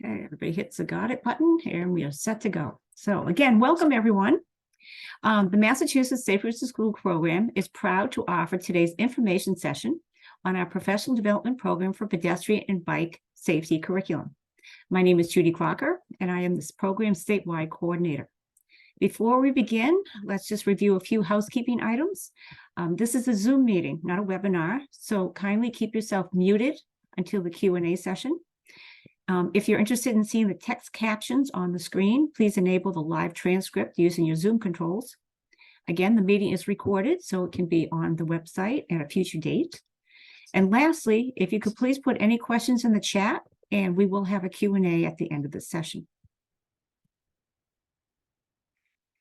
Okay, everybody hits the got it button and we are set to go. So again, welcome everyone. The Massachusetts Safe Routes to School program is proud to offer today's information session on our professional development program for pedestrian and bike safety curriculum. My name is Judy Crocker and I am this program's statewide coordinator. Before we begin, let's just review a few housekeeping items. This is a Zoom meeting, not a webinar, so kindly keep yourself muted until the Q&A session. If you're interested in seeing the text captions on the screen, please enable the live transcript using your Zoom controls. Again, the meeting is recorded, so it can be on the website at a future date. And lastly, if you could please put any questions in the chat, and we will have a Q&A at the end of the session.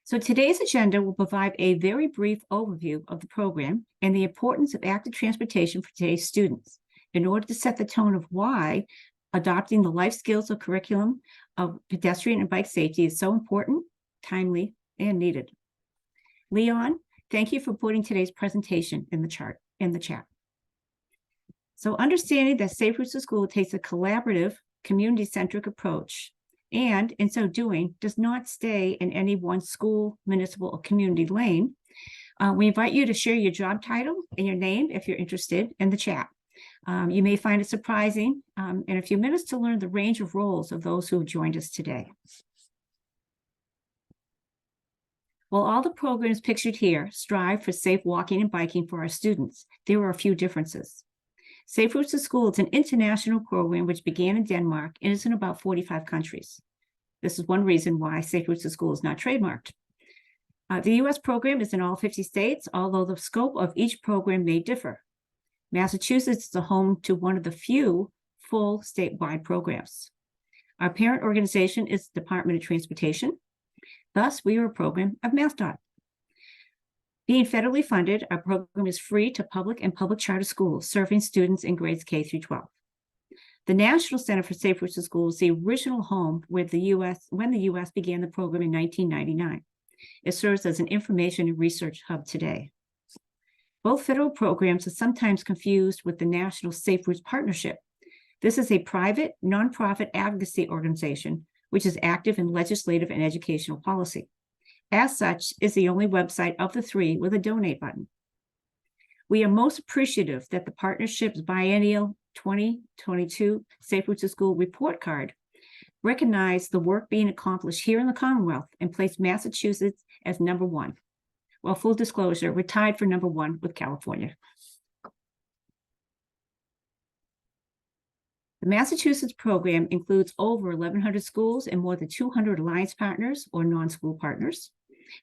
So today's agenda will provide a very brief overview of the program and the importance of active transportation for today's students in order to set the tone of why adopting the life skills of curriculum of pedestrian and bike safety is so important, timely, and needed. Leon, thank you for putting today's presentation in the chat. So understanding that Safe Routes to School takes a collaborative, community-centric approach, and in so doing, does not stay in any one school, municipal, or community lane, we invite you to share your job title and your name if you're interested in the chat. You may find it surprising in a few minutes to learn the range of roles of those who have joined us today. While all the programs pictured here strive for safe walking and biking for our students, there are a few differences. Safe Routes to School is an international program which began in Denmark and is in about 45 countries. This is one reason why Safe Routes to School is not trademarked. The U.S. program is in all 50 states, although the scope of each program may differ. Massachusetts is the home to one of the few full statewide programs. Our parent organization is the Department of Transportation. Thus, we are a program of MassDOT. Being federally funded, our program is free to public and public charter schools serving students in grades K through 12. The National Center for Safe Routes to School is the original home when the U.S. began the program in 1999. It serves as an information and research hub today. Both federal programs are sometimes confused with the National Safe Routes Partnership. This is a private, nonprofit advocacy organization which is active in legislative and educational policy. As such, is the only website of the three with a donate button. We are most appreciative that the partnership's biennial 2022 Safe Routes to School report card recognized the work being accomplished here in the Commonwealth and placed Massachusetts as #1. Well, full disclosure, we're tied for #1 with California. The Massachusetts program includes over 1,100 schools and more than 200 alliance partners or non-school partners,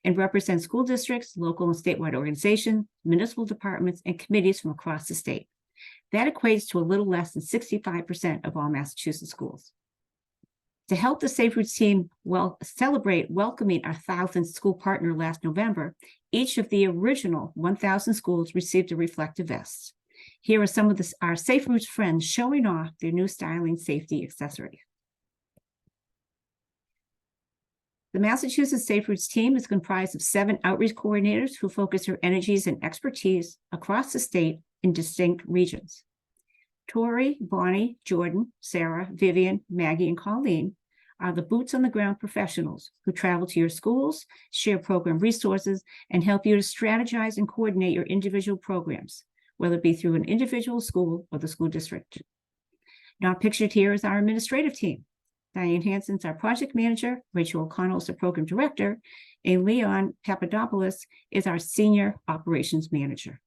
and represents school districts, local and statewide organizations, municipal departments, and committees from across the state. That equates to a little less than 65% of all Massachusetts schools. To help the Safe Routes team celebrate welcoming our 1,000th school partner last November, each of the original 1,000 schools received a reflective vest. Here are some of our Safe Routes friends showing off their new styling safety accessory. The Massachusetts Safe Routes team is comprised of 7 outreach coordinators who focus their energies and expertise across the state in distinct regions. Tori, Bonnie, Jordan, Sarah, Vivian, Maggie, and Colleen are the boots on the ground professionals who travel to your schools, share program resources, and help you to strategize and coordinate your individual programs, whether it be through an individual school or the school district. Not pictured here is our administrative team. Diane Hansen's our project manager, Rachel O'Connell is the program director, and Leon Papadopoulos is our senior operations manager.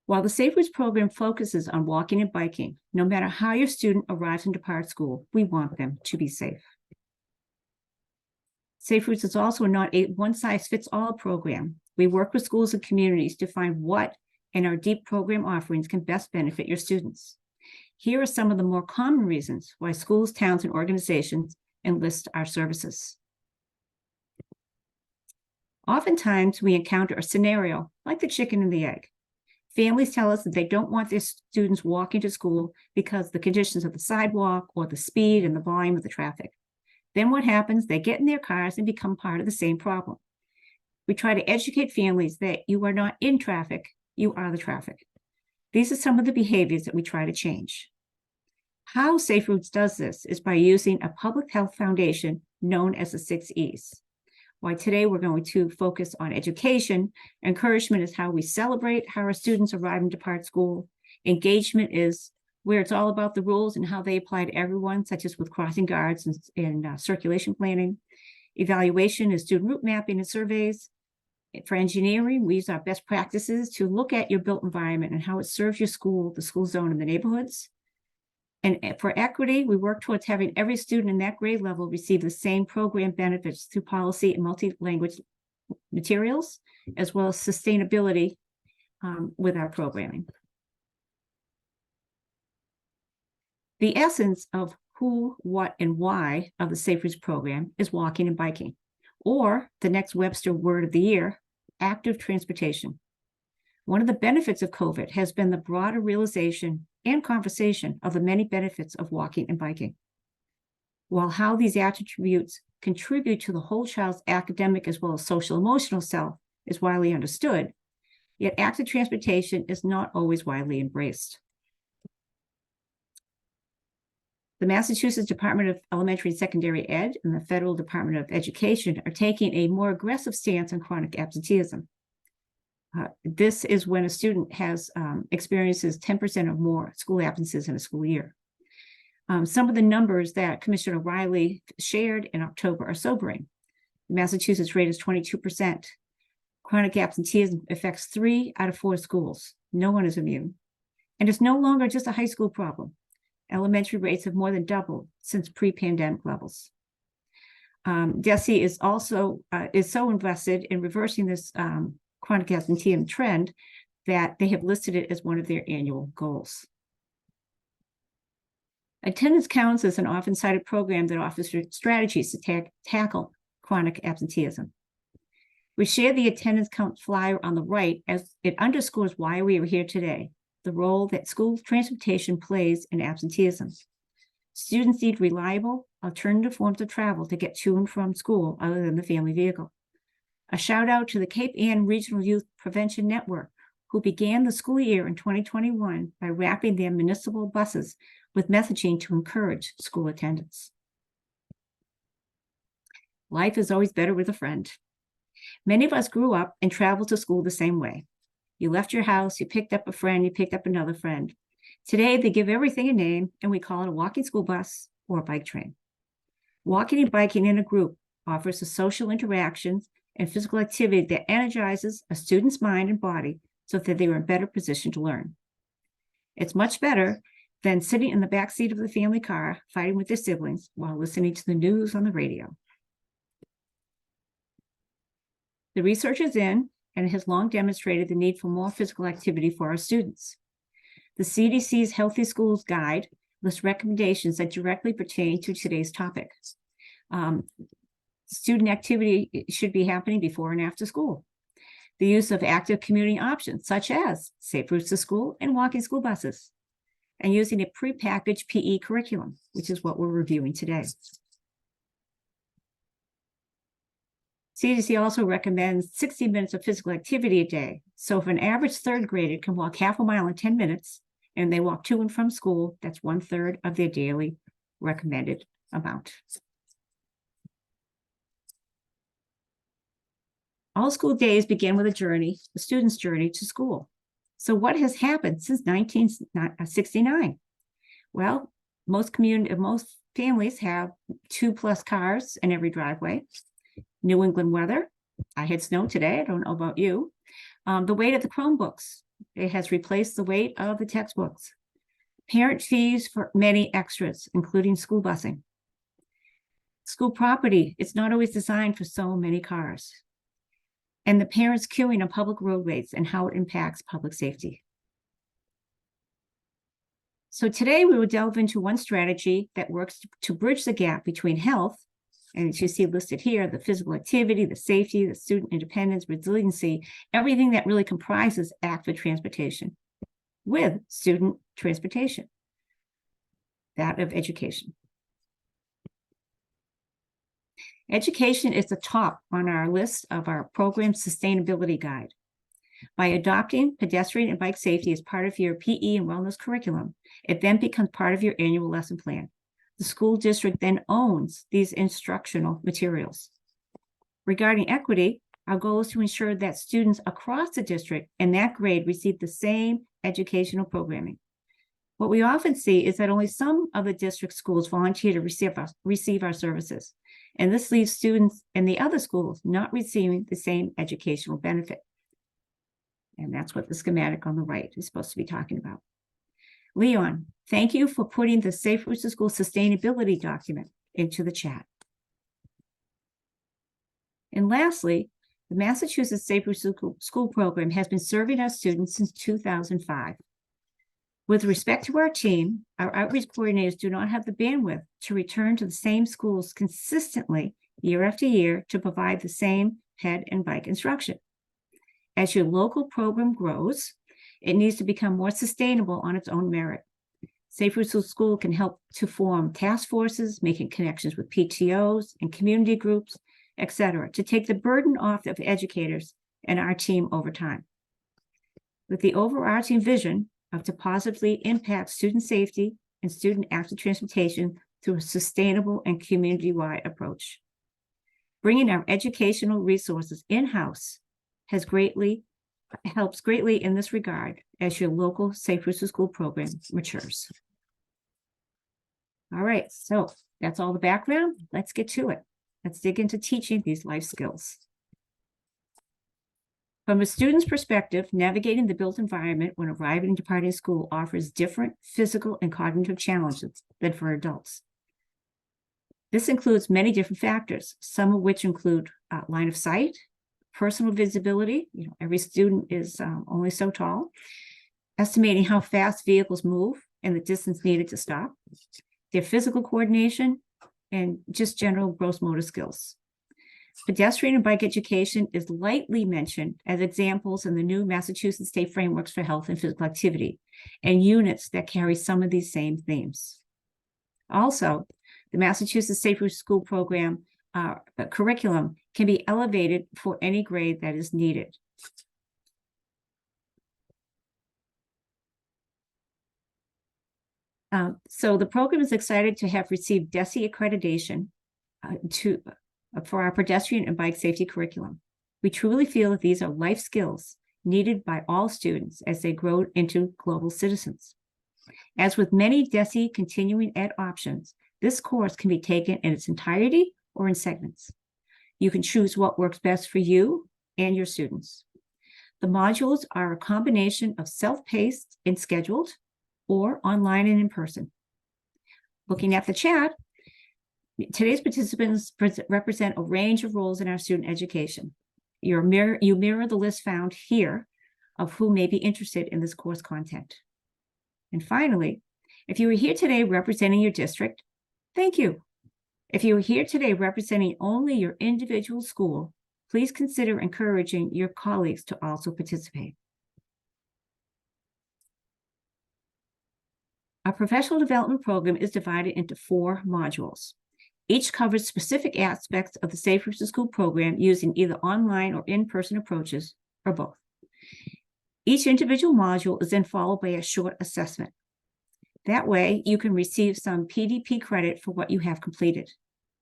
While the Safe Routes program focuses on walking and biking, no matter how your student arrives and departs school, we want them to be safe. Safe Routes is also not a one-size-fits-all program. We work with schools and communities to find what in our deep program offerings can best benefit your students. Here are some of the more common reasons why schools, towns, and organizations enlist our services. Oftentimes, we encounter a scenario like the chicken and the egg. Families tell us that they don't want their students walking to school because of the conditions of the sidewalk or the speed and the volume of the traffic. Then what happens? They get in their cars and become part of the same problem. We try to educate families that you are not in traffic, you are the traffic. These are some of the behaviors that we try to change. How Safe Routes does this is by using a public health foundation known as the 6 E's. While today we're going to focus on education, encouragement is how we celebrate how our students arrive and depart school. Engagement is where it's all about the rules and how they apply to everyone, such as with crossing guards and circulation planning. Evaluation is student route mapping and surveys. For engineering, we use our best practices to look at your built environment and how it serves your school, the school zone, and the neighborhoods. And for equity, we work towards having every student in that grade level receive the same program benefits through policy and multi-language materials, as well as sustainability with our programming. The essence of who, what, and why of the Safe Routes program is walking and biking, or the next Webster word of the year, active transportation. One of the benefits of COVID has been the broader realization and conversation of the many benefits of walking and biking. While how these attributes contribute to the whole child's academic as well as social emotional self is widely understood, yet active transportation is not always widely embraced. The Massachusetts Department of Elementary and Secondary Ed and the Federal Department of Education are taking a more aggressive stance on chronic absenteeism. This is when a student has experiences 10% or more school absences in a school year. Some of the numbers that Commissioner Riley shared in October are sobering. The Massachusetts rate is 22%. Chronic absenteeism affects 3 out of 4 schools. No one is immune. And it's no longer just a high school problem. Elementary rates have more than doubled since pre-pandemic levels. DESE is also so invested in reversing this chronic absenteeism trend that they have listed it as one of their annual goals. Attendance counts is an often cited program that offers strategies to tackle chronic absenteeism. We share the attendance count flyer on the right as it underscores why we are here today, the role that school transportation plays in absenteeism. Students need reliable, alternative forms of travel to get to and from school other than the family vehicle. A shout out to the Cape Ann Regional Youth Prevention Network, who began the school year in 2021 by wrapping their municipal buses with messaging to encourage school attendance. Life is always better with a friend. Many of us grew up and traveled to school the same way. You left your house, you picked up a friend, you picked up another friend. Today, they give everything a name, and we call it a walking school bus or a bike train. Walking and biking in a group offers the social interactions and physical activity that energizes a student's mind and body so that they are in a better position to learn. It's much better than sitting in the back seat of the family car fighting with their siblings while listening to the news on the radio. The research is in, and it has long demonstrated the need for more physical activity for our students. The CDC's Healthy Schools Guide lists recommendations that directly pertain to today's topic. Student activity should be happening before and after school. The use of active commuting options, such as safe routes to school and walking school buses, and using a prepackaged PE curriculum, which is what we're reviewing today. CDC also recommends 60 minutes of physical activity a day. So if an average third grader can walk half a mile in 10 minutes, and they walk to and from school, that's 1/3 of their daily recommended amount. All school days begin with a journey, the student's journey to school. So what has happened since 1969? Well, most families have 2+ cars in every driveway. New England weather, I had snow today, I don't know about you. The weight of the Chromebooks, it has replaced the weight of the textbooks. Parent fees for many extras, including school busing. School property, it's not always designed for so many cars. And the parents queuing on public roadways and how it impacts public safety. So today we will delve into one strategy that works to bridge the gap between health, and as you see listed here, the physical activity, the safety, the student independence, resiliency, everything that really comprises active transportation with student transportation, that of education. Education is the top on our list of our program sustainability guide. By adopting pedestrian and bike safety as part of your PE and wellness curriculum, it then becomes part of your annual lesson plan. The school district then owns these instructional materials. Regarding equity, our goal is to ensure that students across the district and that grade receive the same educational programming. What we often see is that only some of the district schools volunteer to receive our services, and this leaves students in the other schools not receiving the same educational benefit. And that's what the schematic on the right is supposed to be talking about. Leon, thank you for putting the Safe Routes to School sustainability document into the chat. And lastly, the Massachusetts Safe Routes to School program has been serving our students since 2005. With respect to our team, our outreach coordinators do not have the bandwidth to return to the same schools consistently year after year to provide the same ped and bike instruction. As your local program grows, it needs to become more sustainable on its own merit. Safe Routes to School can help to form task forces, making connections with PTOs and community groups, etc., to take the burden off of educators and our team over time. With the overarching vision of to positively impact student safety and student active transportation through a sustainable and community-wide approach. Bringing our educational resources in-house helps greatly in this regard as your local Safe Routes to School program matures. All right, so that's all the background. Let's get to it. Let's dig into teaching these life skills. From a student's perspective, navigating the built environment when arriving and departing school offers different physical and cognitive challenges than for adults. This includes many different factors, some of which include line of sight, personal visibility. Every student is only so tall. Estimating how fast vehicles move and the distance needed to stop. Their physical coordination and just general gross motor skills. Pedestrian and bike education is lightly mentioned as examples in the new Massachusetts State Frameworks for Health and Physical Activity and units that carry some of these same themes. Also, the Massachusetts Safe Routes to School program curriculum can be elevated for any grade that is needed. So the program is excited to have received DESE accreditation for our pedestrian and bike safety curriculum. We truly feel that these are life skills needed by all students as they grow into global citizens. As with many DESE continuing ed options, this course can be taken in its entirety or in segments. You can choose what works best for you and your students. The modules are a combination of self-paced and scheduled, or online and in person. Looking at the chat, today's participants represent a range of roles in our student education. You mirror the list found here of who may be interested in this course content. And finally, if you are here today representing your district, thank you. If you are here today representing only your individual school, please consider encouraging your colleagues to also participate. Our professional development program is divided into 4 modules. Each covers specific aspects of the Safe Routes to School program using either online or in-person approaches, or both. Each individual module is then followed by a short assessment. That way, you can receive some PDP credit for what you have completed.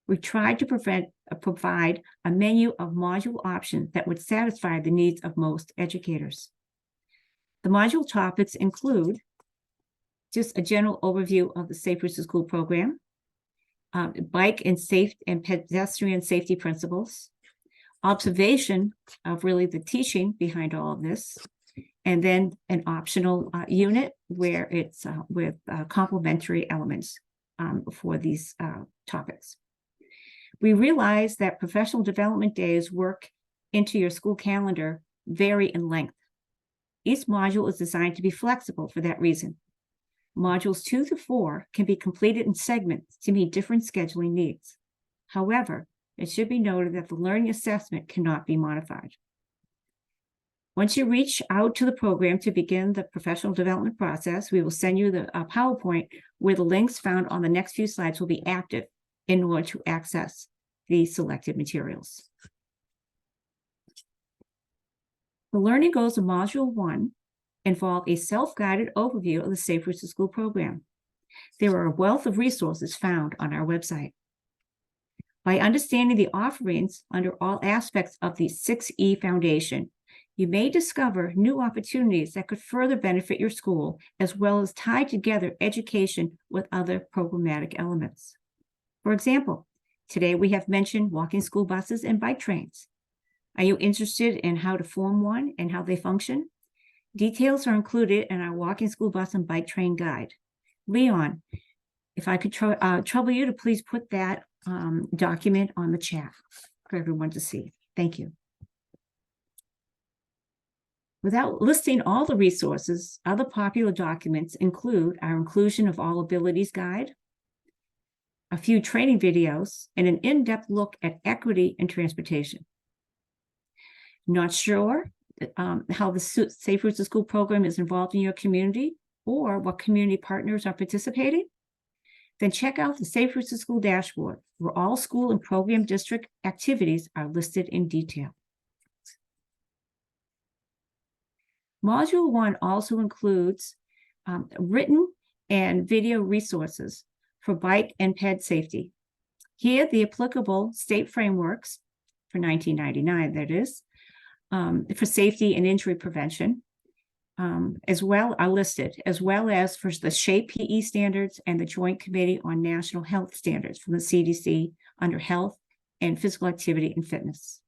We tried to provide a menu of module options that would satisfy the needs of most educators. The module topics include just a general overview of the Safe Routes to School program, bike and pedestrian safety principles, observation of really the teaching behind all of this, and then an optional unit where it's with complementary elements for these topics. We realize that professional development days work into your school calendar vary in length. Each module is designed to be flexible for that reason. Modules 2 to 4 can be completed in segments to meet different scheduling needs. However, it should be noted that the learning assessment cannot be modified. Once you reach out to the program to begin the professional development process, we will send you the PowerPoint where the links found on the next few slides will be active in order to access the selected materials. The learning goals of Module 1 involve a self-guided overview of the Safe Routes to School program. There are a wealth of resources found on our website. By understanding the offerings under all aspects of the 6E Foundation, you may discover new opportunities that could further benefit your school, as well as tie together education with other programmatic elements. For example, today we have mentioned walking school buses and bike trains. Are you interested in how to form one and how they function? Details are included in our walking school bus and bike train guide. Leon, if I could trouble you to please put that document on the chat for everyone to see. Thank you. Without listing all the resources, other popular documents include our Inclusion of All Abilities Guide, a few training videos, and an in-depth look at equity in transportation. Not sure how the Safe Routes to School program is involved in your community or what community partners are participating? Then check out the Safe Routes to School dashboard, where all school and program district activities are listed in detail. Module 1 also includes written and video resources for bike and ped safety. Here, the applicable state frameworks for 1999, that is, for safety and injury prevention, as well are listed, as well as for the SHAPE PE standards and the Joint Committee on National Health Standards from the CDC under health and physical activity and fitness.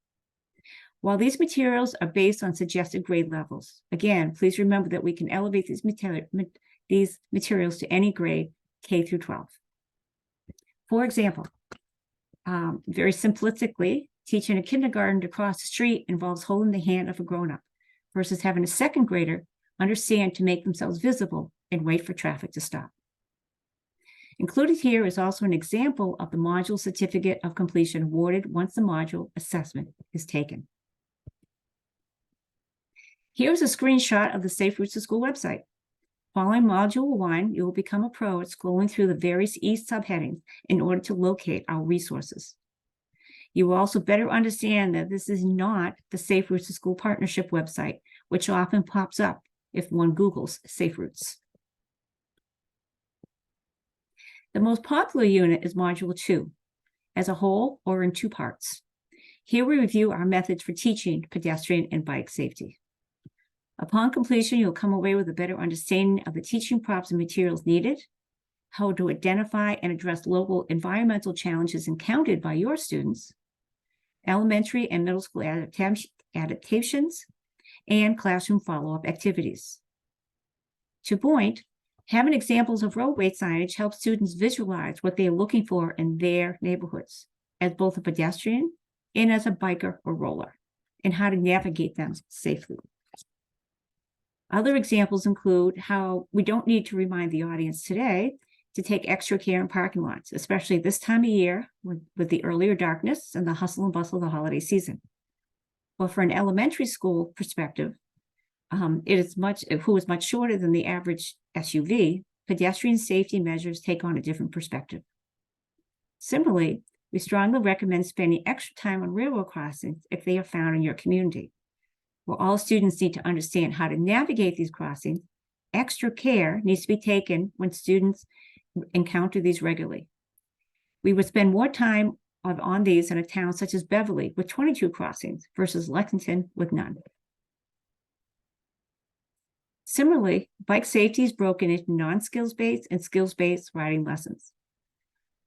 While these materials are based on suggested grade levels, again, please remember that we can elevate these materials to any grade, K through 12. For example, very simplistically, teaching a kindergarten to cross the street involves holding the hand of a grown-up versus having a second grader understand to make themselves visible and wait for traffic to stop. Included here is also an example of the module certificate of completion awarded once the module assessment is taken. Here's a screenshot of the Safe Routes to School website. Following Module 1, you will become a pro at scrolling through the various E subheadings in order to locate our resources. You will also better understand that this is not the Safe Routes to School Partnership website, which often pops up if one Googles Safe Routes. The most popular unit is Module 2, as a whole or in 2 parts. Here we review our methods for teaching pedestrian and bike safety. Upon completion, you'll come away with a better understanding of the teaching props and materials needed, how to identify and address local environmental challenges encountered by your students, elementary and middle school adaptations, and classroom follow-up activities. To point, having examples of roadway signage helps students visualize what they are looking for in their neighborhoods as both a pedestrian and as a biker or roller, and how to navigate them safely. Other examples include how we don't need to remind the audience today to take extra care in parking lots, especially this time of year with the earlier darkness and the hustle and bustle of the holiday season. But for an elementary school perspective, who is much shorter than the average SUV, pedestrian safety measures take on a different perspective. Similarly, we strongly recommend spending extra time on railroad crossings if they are found in your community. While all students need to understand how to navigate these crossings, extra care needs to be taken when students encounter these regularly. We would spend more time on these in a town such as Beverly with 22 crossings versus Lexington with none. Similarly, bike safety is broken into non-skills-based and skills-based riding lessons.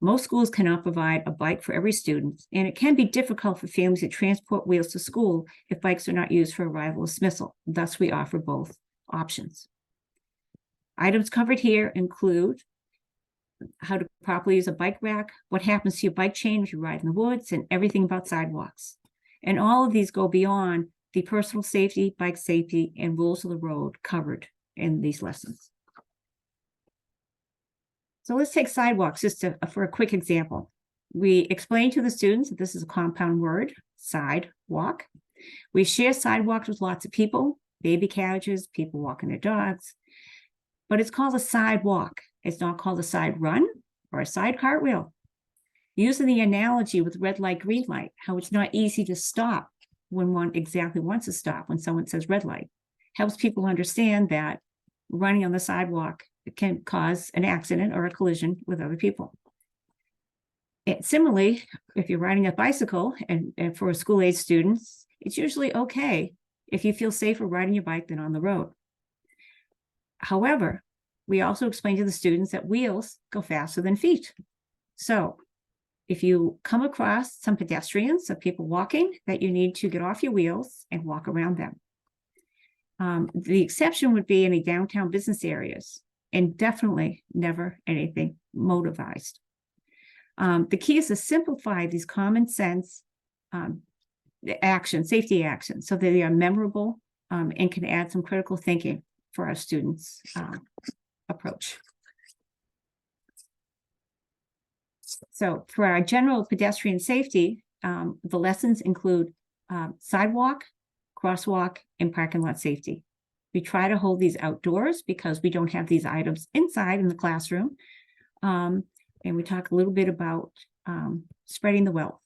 Most schools cannot provide a bike for every student, and it can be difficult for families to transport wheels to school if bikes are not used for arrival or dismissal. Thus, we offer both options. Items covered here include how to properly use a bike rack, what happens to your bike chain if you ride in the woods, and everything about sidewalks. And all of these go beyond the personal safety, bike safety, and rules of the road covered in these lessons. So let's take sidewalks just for a quick example. We explain to the students that this is a compound word, sidewalk. We share sidewalks with lots of people, baby carriages, people walking their dogs, but it's called a sidewalk. It's not called a side run or a side cartwheel. Using the analogy with red light, green light, how it's not easy to stop when one exactly wants to stop when someone says red light. Helps people understand that running on the sidewalk can cause an accident or a collision with other people. Similarly, if you're riding a bicycle and for school-age students, it's usually okay if you feel safer riding your bike than on the road. However, we also explain to the students that wheels go faster than feet. So if you come across some pedestrians, some people walking, that you need to get off your wheels and walk around them. The exception would be any downtown business areas, and definitely never anything motorized. The key is to simplify these common sense safety actions, so that they are memorable and can add some critical thinking for our students' approach. So for our general pedestrian safety, the lessons include sidewalk, crosswalk, and parking lot safety. We try to hold these outdoors because we don't have these items inside in the classroom. And we talk a little bit about spreading the wealth.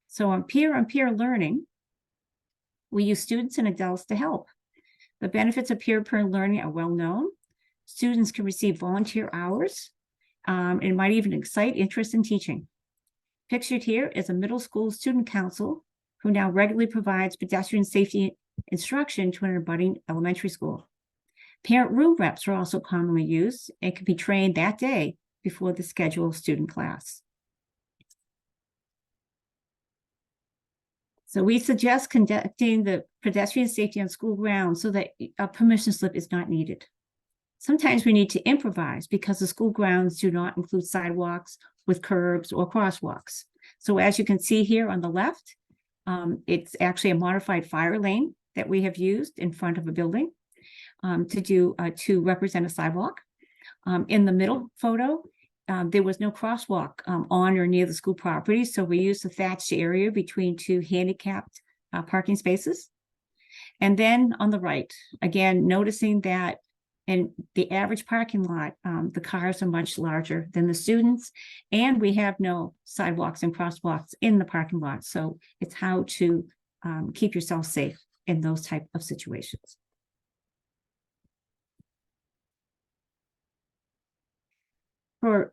So on peer learning, we use students and adults to help. The benefits of peer-to-peer learning are well known. Students can receive volunteer hours, and it might even excite interest in teaching. Pictured here is a middle school student council who now regularly provides pedestrian safety instruction to an abutting elementary school. Parent room reps are also commonly used and can be trained that day before the scheduled student class. So we suggest conducting the pedestrian safety on school grounds so that a permission slip is not needed. Sometimes we need to improvise because the school grounds do not include sidewalks with curbs or crosswalks. So as you can see here on the left, it's actually a modified fire lane that we have used in front of a building to represent a sidewalk. In the middle photo, there was no crosswalk on or near the school property, so we used a thatched area between two handicapped parking spaces. And then on the right, again, noticing that in the average parking lot, the cars are much larger than the students, and we have no sidewalks and crosswalks in the parking lot. So it's how to keep yourself safe in those type of situations. For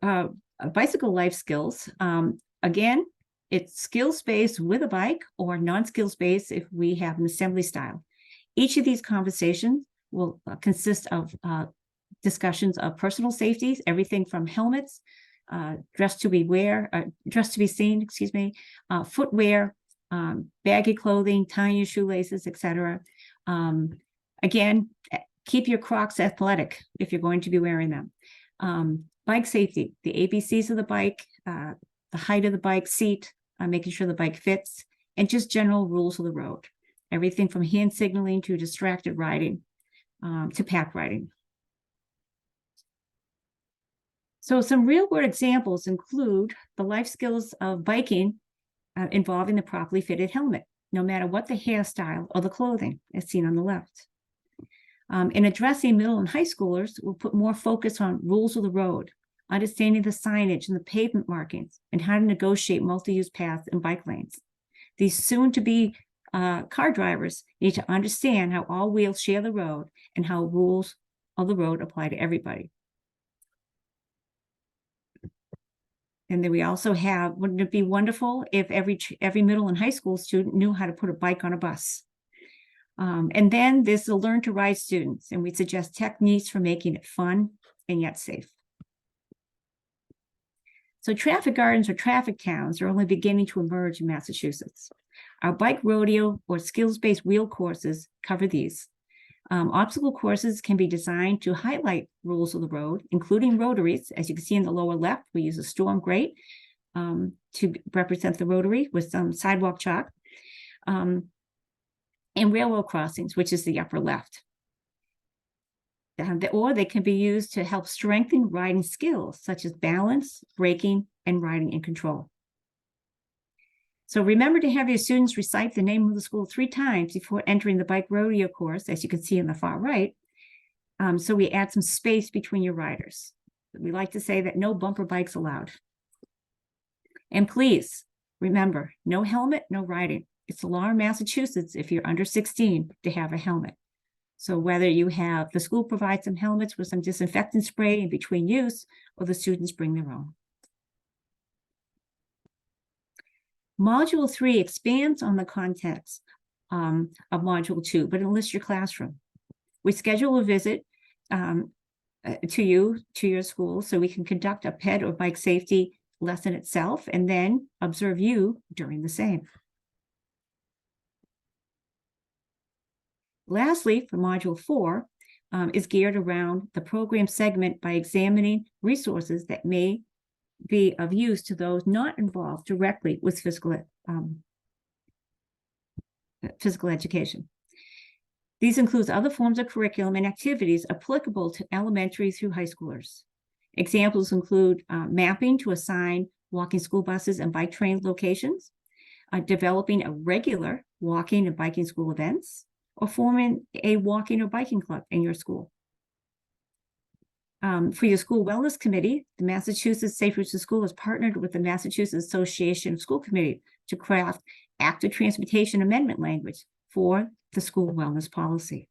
bicycle life skills, again, it's skills-based with a bike or non-skills-based if we have an assembly style. Each of these conversations will consist of discussions of personal safety, everything from helmets, dress to be seen, footwear, baggy clothing, tying your shoelaces, etc. Again, keep your Crocs athletic if you're going to be wearing them. Bike safety, the ABCs of the bike, the height of the bike seat, making sure the bike fits, and just general rules of the road. Everything from hand signaling to distracted riding to pack riding. So some real-world examples include the life skills of biking involving the properly fitted helmet, no matter what the hairstyle or the clothing, as seen on the left. In addressing middle and high schoolers, we'll put more focus on rules of the road, understanding the signage and the pavement markings, and how to negotiate multi-use paths and bike lanes. These soon-to-be car drivers need to understand how all wheels share the road and how rules of the road apply to everybody. And then we also have, wouldn't it be wonderful if every middle and high school student knew how to put a bike on a bus? And then there's the learn to ride students, and we suggest techniques for making it fun and yet safe. So traffic gardens or traffic towns are only beginning to emerge in Massachusetts. Our bike rodeo or skills-based wheel courses cover these. Obstacle courses can be designed to highlight rules of the road, including rotaries. As you can see in the lower left, we use a storm grate to represent the rotary with some sidewalk chalk. And railroad crossings, which is the upper left. Or they can be used to help strengthen riding skills, such as balance, braking, and riding in control. So remember to have your students recite the name of the school 3 times before entering the bike rodeo course, as you can see in the far right. So we add some space between your riders. We like to say that no bumper bikes allowed. And please remember, no helmet, no riding. It's the law in Massachusetts, if you're under 16, to have a helmet. So whether you have, the school provides some helmets with some disinfectant spray in between use, or the students bring their own. Module 3 expands on the context of Module 2, but enlists your classroom. We schedule a visit to your school, so we can conduct a ped or bike safety lesson itself, and then observe you during the same. Lastly, for Module 4, is geared around the program segment by examining resources that may be of use to those not involved directly with physical education. These include other forms of curriculum and activities applicable to elementary through high schoolers. Examples include mapping to assign walking school buses and bike train locations, developing a regular walking and biking school events, or forming a walking or biking club in your school. For your school wellness committee, the Massachusetts Safe Routes to School has partnered with the Massachusetts Association of School Committee to craft active transportation amendment language for the school wellness policy.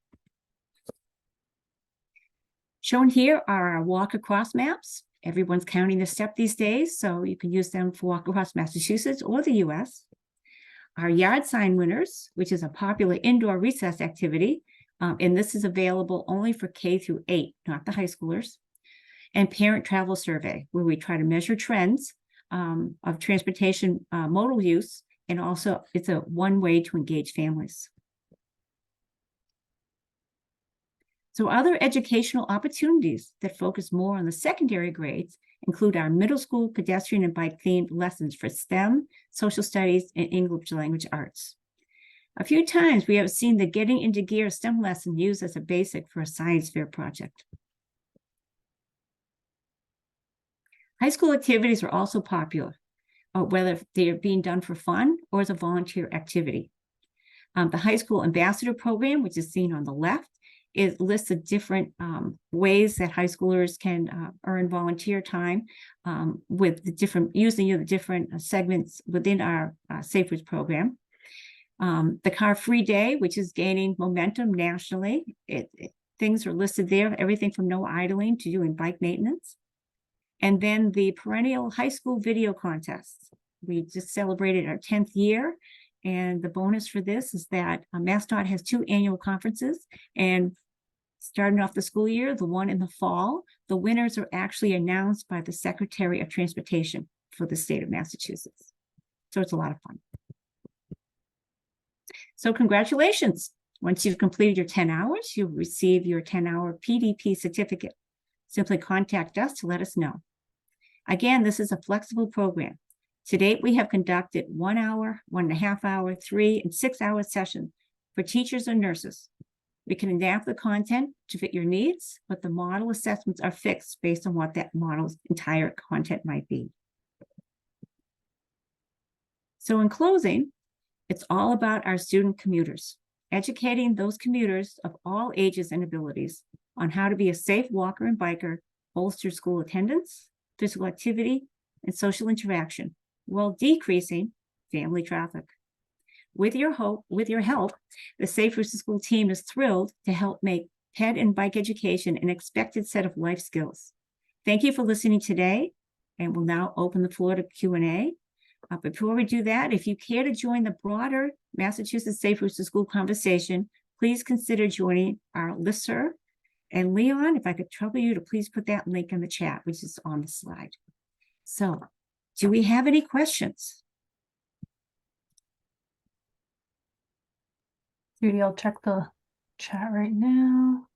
Shown here are our walk across maps. Everyone's counting the step these days, so you can use them for walk across Massachusetts or the US. Our yard sign winners, which is a popular indoor recess activity, and this is available only for K through 8, not the high schoolers. And parent travel survey, where we try to measure trends of transportation modal use, and also it's a one way to engage families. So other educational opportunities that focus more on the secondary grades include our middle school pedestrian and bike themed lessons for STEM, social studies, and English language arts. A few times we have seen the Getting into Gear STEM lesson used as a basic for a science fair project. High school activities are also popular, whether they're being done for fun or as a volunteer activity. The High School Ambassador Program, which is seen on the left, it lists the different ways that high schoolers can earn volunteer time with the different, using the different segments within our Safe Routes program. The Car Free Day, which is gaining momentum nationally. Things are listed there, everything from no idling to doing bike maintenance. And then the perennial high school video contests. We just celebrated our 10th year. And the bonus for this is that MassDOT has 2 annual conferences, and starting off the school year, the one in the fall, the winners are actually announced by the Secretary of Transportation for the state of Massachusetts. So it's a lot of fun. So congratulations. Once you've completed your 10 hours, you'll receive your 10-hour PDP certificate. Simply contact us to let us know. Again, this is a flexible program. To date, we have conducted 1 hour, 1.5 hour, 3 and 6 hour sessions for teachers and nurses. We can adapt the content to fit your needs, but the model assessments are fixed based on what that model's entire content might be. So in closing, it's all about our student commuters, educating those commuters of all ages and abilities on how to be a safe walker and biker, bolster school attendance, physical activity, and social interaction, while decreasing family traffic. With your help, the Safe Routes to School team is thrilled to help make ped and bike education an expected set of life skills. Thank you for listening today, and we'll now open the floor to Q&A. Before we do that, if you care to join the broader Massachusetts Safe Routes to School conversation, please consider joining our listserv. And Leon, if I could trouble you to please put that link in the chat, which is on the slide. So, do we have any questions? Judy, I'll check the chat right now.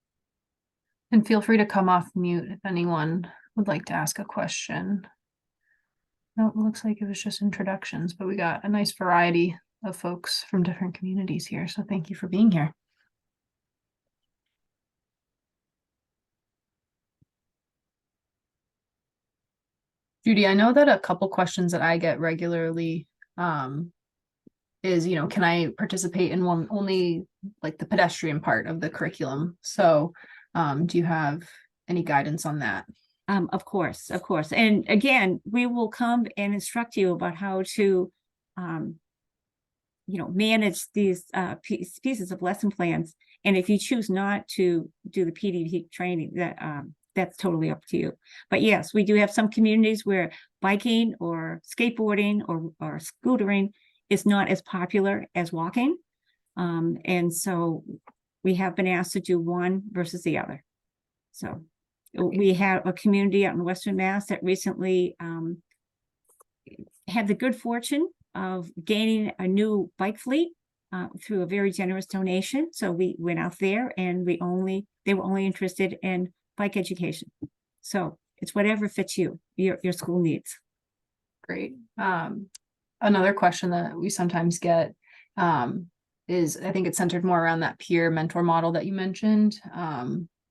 And feel free to come off mute if anyone would like to ask a question. No, it looks like it was just introductions, but we got a nice variety of folks from different communities here. So thank you for being here. Judy, I know that a couple questions that I get regularly is, can I participate in one only like the pedestrian part of the curriculum? So do you have any guidance on that? Of course. And again, we will come and instruct you about how to manage these pieces of lesson plans. And if you choose not to do the PDT training, that's totally up to you. But yes, we do have some communities where biking or skateboarding or scootering is not as popular as walking. And so we have been asked to do one versus the other. So we have a community out in Western Mass that recently had the good fortune of gaining a new bike fleet through a very generous donation. So we went out there and they were only interested in bike education. So it's whatever fits your school needs. Great. Another question that we sometimes get is, I think it's centered more around that peer mentor model that you mentioned,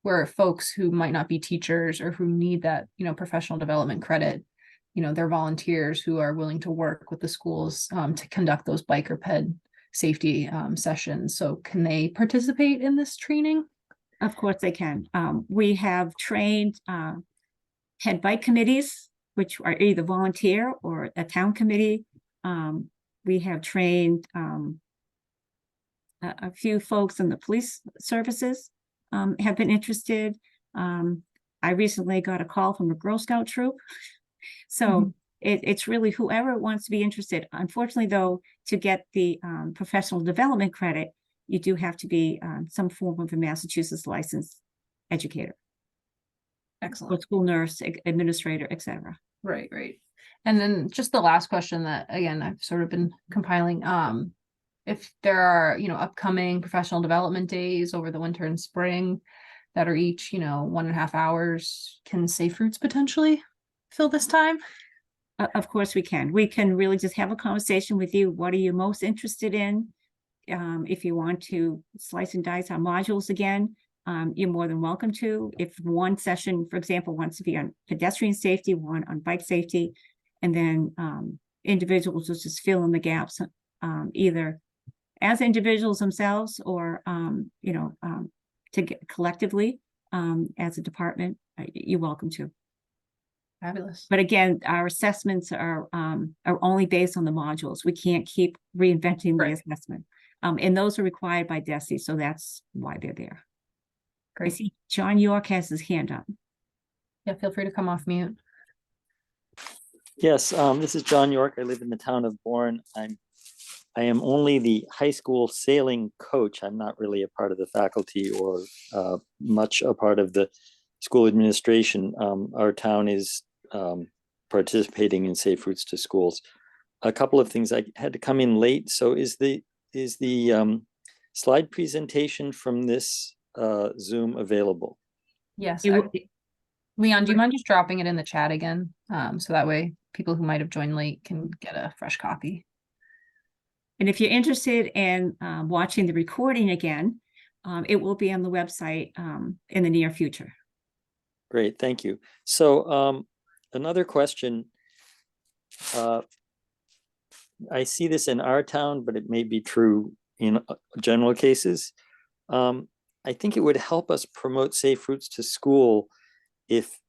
where folks who might not be teachers or who need that, professional development credit, they're volunteers who are willing to work with the schools to conduct those bike or ped safety sessions. So can they participate in this training? Of course they can. We have trained head bike committees, which are either volunteer or a town committee. We have trained a few folks in the police services have been interested. I recently got a call from a Girl Scout troop. So it's really whoever wants to be interested. Unfortunately, though, to get the professional development credit, you do have to be some form of a Massachusetts licensed educator. Excellent. Or school nurse, administrator, etc. Right. And then just the last question that, again, I've sort of been compiling. If there are, upcoming professional development days over the winter and spring that are each, 1.5 hours, can Safe Routes potentially fill this time? Of course we can. We can really just have a conversation with you. What are you most interested in? If you want to slice and dice our modules again, you're more than welcome to. If one session, for example, wants to be on pedestrian safety, one on bike safety, and then individuals will just fill in the gaps, either as individuals themselves or, to get collectively as a department, you're welcome to. Fabulous. But again, our assessments are only based on the modules. We can't keep reinventing the assessment. And those are required by DESE, so that's why they're there. Great. I see John York has his hand up. Yeah, feel free to come off mute. Yes, this is John York. I live in the town of Bourne. I am only the high school sailing coach. I'm not really a part of the faculty or much a part of the school administration. Our town is participating in Safe Routes to Schools. A couple of things. I had to come in late. So is the slide presentation from this Zoom available? Yes. Leon, do you mind just dropping it in the chat again? So that way people who might have joined late can get a fresh copy. And if you're interested in watching the recording again, it will be on the website in the near future. Great, thank you. So another question. I see this in our town, but it may be true in general cases. I think it would help us promote Safe Routes to School if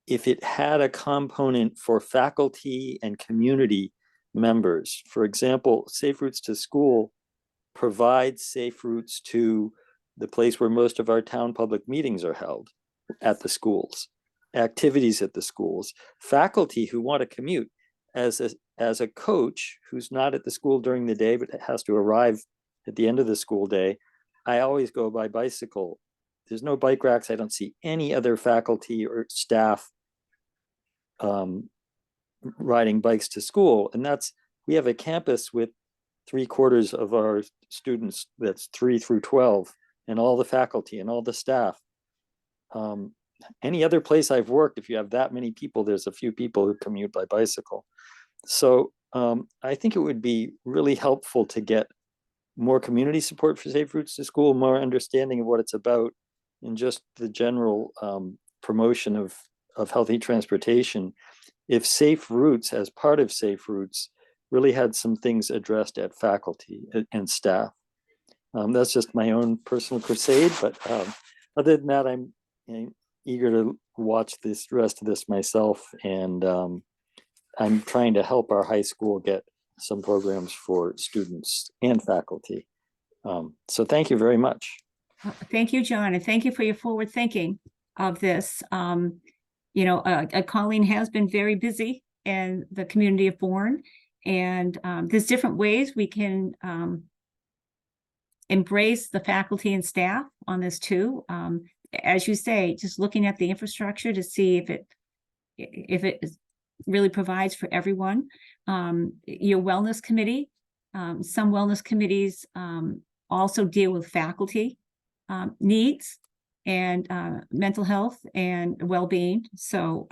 it had a component for faculty and community members. For example, Safe Routes to School provides safe routes to the place where most of our town public meetings are held, at the schools, activities at the schools, faculty who want to commute. As a coach who's not at the school during the day but has to arrive at the end of the school day, I always go by bicycle. There's no bike racks. I don't see any other faculty or staff riding bikes to school. And we have a campus with 3/4 of our students, that's 3 through 12, and all the faculty and all the staff. Any other place I've worked, if you have that many people, there's a few people who commute by bicycle. So I think it would be really helpful to get more community support for Safe Routes to School, more understanding of what it's about, and just the general promotion of healthy transportation. If Safe Routes, as part of Safe Routes, really had some things addressed at faculty and staff. That's just my own personal crusade, but other than that, I'm eager to watch this rest of this myself, and I'm trying to help our high school get some programs for students and faculty. So thank you very much. Thank you, John, and thank you for your forward thinking of this. Colleen has been very busy in the community of Bourne, and there's different ways we can embrace the faculty and staff on this too. As you say, just looking at the infrastructure to see if it really provides for everyone. Your wellness committee, some wellness committees also deal with faculty needs and mental health and well-being. So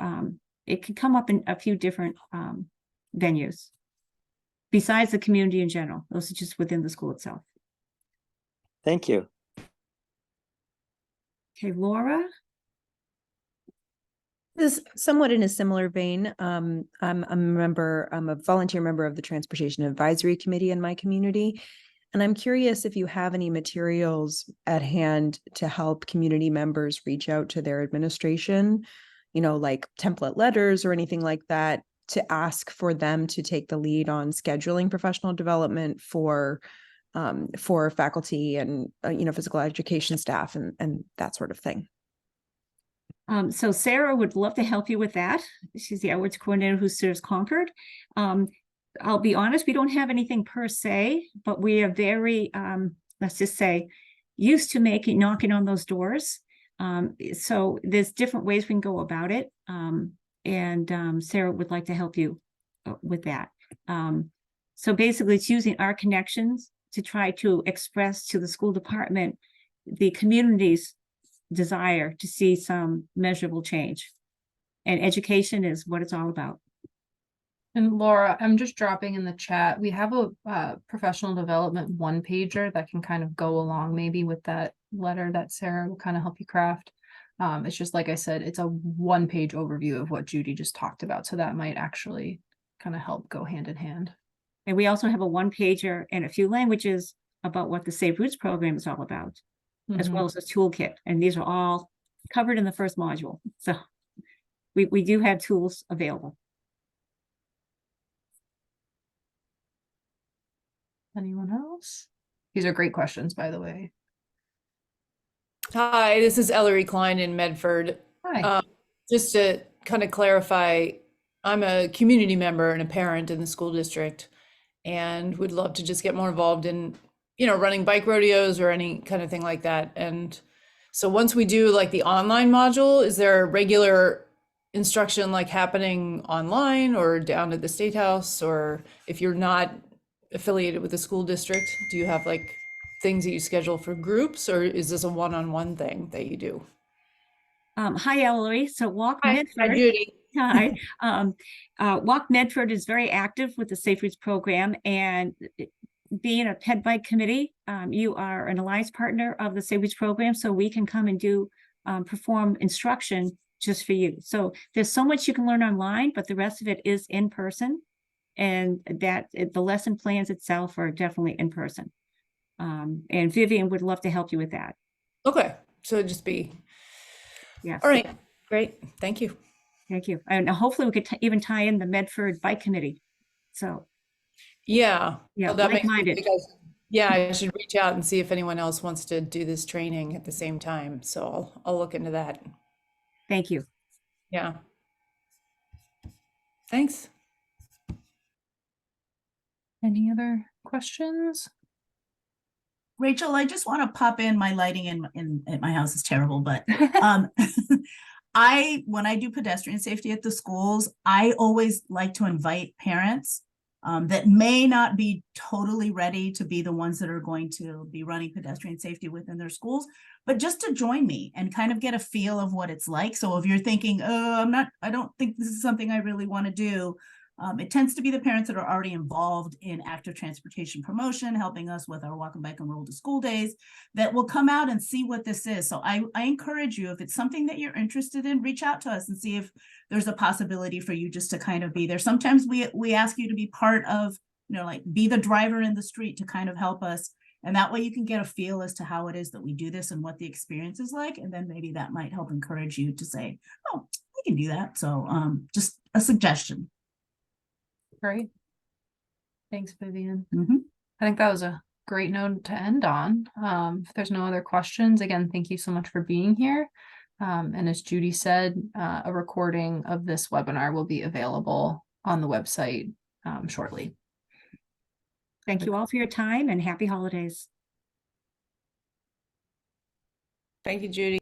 it can come up in a few different venues besides the community in general. Those are just within the school itself. Thank you. Okay, Laura. This is somewhat in a similar vein. I'm a volunteer member of the Transportation Advisory Committee in my community. And I'm curious if you have any materials at hand to help community members reach out to their administration, like template letters or anything like that, to ask for them to take the lead on scheduling professional development for faculty and, physical education staff and that sort of thing. So Sarah would love to help you with that. She's the outreach coordinator who serves Concord. I'll be honest, we don't have anything per se, but we are very, let's just say, used to knocking on those doors. So there's different ways we can go about it. And Sarah would like to help you with that. So basically it's using our connections to try to express to the school department the community's desire to see some measurable change. And education is what it's all about. And Laura, I'm just dropping in the chat. We have a professional development one-pager that can kind of go along maybe with that letter that Sarah will kind of help you craft. It's just, like I said, it's a one-page overview of what Judy just talked about. So that might actually kind of help go hand in hand. And we also have a one-pager in a few languages about what the Safe Routes program is all about, as well as a toolkit. And these are all covered in the first module. So we do have tools available. Anyone else? These are great questions, by the way. Hi, this is Ellery Klein in Medford. Hi. Just to kind of clarify, I'm a community member and a parent in the school district and would love to just get more involved in, running bike rodeos or any kind of thing like that. And so once we do like the online module, is there a regular instruction like happening online or down at the State House? Or if you're not affiliated with the school district, do you have like things that you schedule for groups, or is this a one-on-one thing that you do? Hi, Ellery. So Walk Hi, Medford. Judy. Hi. Walk Medford is very active with the Safe Routes program, and being a ped bike committee, you are an alliance partner of the Safe Routes program, so we can come and do perform instruction just for you. So there's so much you can learn online, but the rest of it is in person, and the lesson plans itself are definitely in person. And Vivian would love to help you with that. Okay, so just be. Yes. All right, great, thank you. Thank you. And hopefully we could even tie in the Medford Bike Committee. So Yeah, yeah, well, that makes me like-minded. think I should reach out and see if anyone else wants to do this training at the same time. So I'll look into that. Thank you. Yeah. Thanks. Any other questions? Rachel, I just want to pop in. My lighting in at my house is terrible, but when I do pedestrian safety at the schools, I always like to invite parents that may not be totally ready to be the ones that are going to be running pedestrian safety within their schools, but just to join me and kind of get a feel of what it's like. So if you're thinking, oh, I don't think this is something I really want to do. It tends to be the parents that are already involved in active transportation promotion, helping us with our walk and bike and roll to school days, that will come out and see what this is. So I encourage you, if it's something that you're interested in, reach out to us and see if there's a possibility for you just to kind of be there. Sometimes we ask you to be part of, like be the driver in the street to kind of help us. And that way you can get a feel as to how it is that we do this and what the experience is like. And then maybe that might help encourage you to say, oh, I can do that. So just a suggestion. Great. Thanks, Vivian. Mhm. I think that was a great note to end on. If there's no other questions, again, thank you so much for being here. And as Judy said, a recording of this webinar will be available on the website shortly. Thank you all for your time and happy holidays. Thank you, Judy.